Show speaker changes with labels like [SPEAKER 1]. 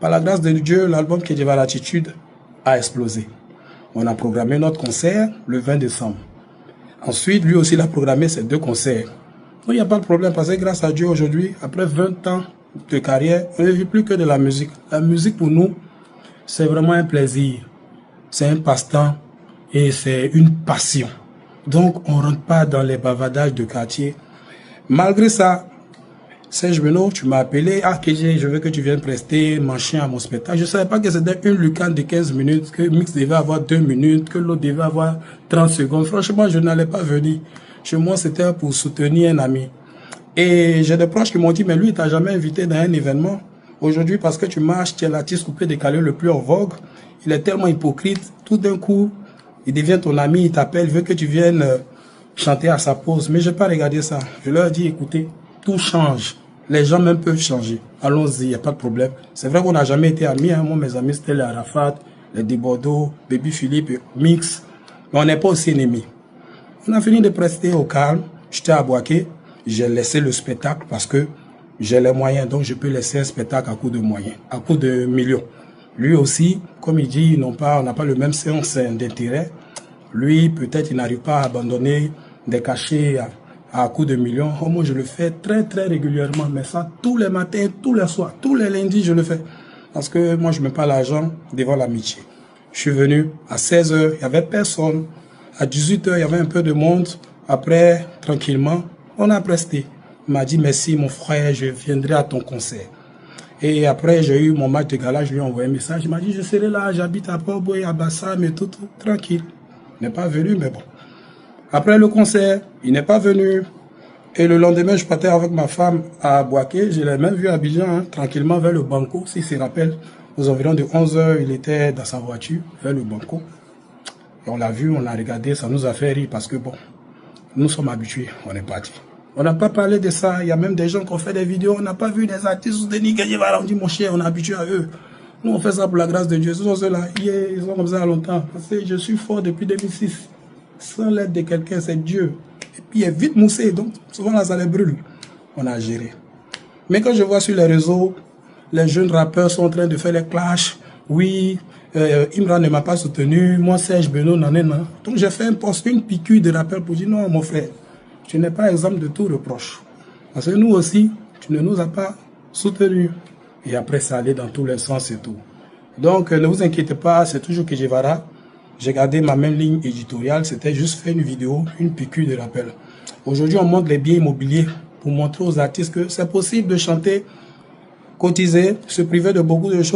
[SPEAKER 1] Par la grâce de Dieu, l'album Kedjeva l'attitude a explosé. On a programmé notre concert le 20 décembre. Ensuite, lui aussi, il a programmé ses 2 concerts. Donc, il n'y a pas de problème parce que grâce à Dieu, aujourd'hui, après 20 ans de carrière, on ne vit plus que de la musique. La musique, pour nous, c'est vraiment un plaisir. C'est un passe-temps et c'est une passion. Donc, on ne rentre pas dans les bavardages de quartier. Malgré ça, Serge Benoît, tu m'as appelé, ah KG, je veux que tu viennes prester machin à mon spectacle. Je ne savais pas que c'était une lucane de 15 minutes, que Mix devait avoir 2 minutes, que l'autre devait avoir 30 secondes. Franchement, je n'allais pas venir. Chez moi, c'était pour soutenir un ami. Et j'ai des proches qui m'ont dit, mais lui, il t'a jamais invité dans un événement. Aujourd'hui, parce que tu marches, tu es l'artiste coupé décalé le plus en vogue. Il est tellement hypocrite. Tout d'un coup, il devient ton ami, il t'appelle, il veut que tu viennes chanter à sa pause. Mais je n'ai pas regardé ça. Je leur ai dit, écoutez, tout change. Les gens même peuvent changer. Allons-y, il n'y a pas de problème. C'est vrai qu'on n'a jamais été amis. Hein. Moi, mes amis, c'était les Arafat, les Debordeaux, Baby Philippe, Mix. Mais on n'est pas aussi ennemis. On a fini de prester au calme. J'étais à Boaké. J'ai laissé le spectacle parce que j'ai les moyens. Donc, je peux laisser un spectacle à coup de moyens, à coup de millions. Lui aussi, comme il dit, on n'a pas le même sens d'intérêt. Lui, peut-être, il n'arrive pas à abandonner des cachets à coup de millions. Oh, moi, je le fais très, très régulièrement. Mais ça, tous les matins, tous les soirs, tous les lundis, je le fais. Parce que moi, je ne mets pas l'argent devant l'amitié. Je suis venu à 16 h, il n'y avait personne. À 18 h, il y avait un peu de monde. Après, tranquillement, on a presté. Il m'a dit, merci mon frère, je viendrai à ton concert. Et après, j'ai eu mon match de gala, je lui ai envoyé un message. Il m'a dit, je serai là, j'habite à Port-Boué, à Bassam et tout, tranquille. Il n'est pas venu, mais bon. Après le concert, il n'est pas venu. Et le lendemain, je partais avec ma femme à Boaké. Je l'ai même vu à Abidjan, hein, tranquillement vers le Banco. S'il se rappelle, aux environs de 11 h, il était dans sa voiture, vers le Banco. Et on l'a vu, on l'a regardé, ça nous a fait rire parce que bon, nous sommes habitués, on est parti. On n'a pas parlé de ça. Il y a même des gens qui ont fait des vidéos. On n'a pas vu des artistes de Kedjeva. On dit, mon cher, on est habitué à eux. Nous, on fait ça pour la grâce de Dieu. Ce sont ceux-là. Ils sont comme ça longtemps. Parce que je suis fort depuis 2006. Sans l'aide de quelqu'un, c'est Dieu. Et puis, il est vite moussé. Donc, souvent, là, ça les brûle. On a géré. Mais quand je vois sur les réseaux, les jeunes rappeurs sont en train de faire les clashs. Oui, Imran ne m'a pas soutenu. Moi, Serge Benoît, nanana. Donc, j'ai fait un post, une piqûre de rappeur pour dire, non, mon frère, tu n'es pas exemple de tout reproche. Parce que nous aussi, tu ne nous as pas soutenus. Et après, ça allait dans tous les sens et tout. Donc, ne vous inquiétez pas, c'est toujours Kedjeva. J'ai gardé ma même ligne éditoriale. C'était juste faire une vidéo, une piqûre de rappel. Aujourd'hui, on montre les biens immobiliers pour montrer aux artistes que c'est possible de chanter, cotiser, se priver de beaucoup de choses.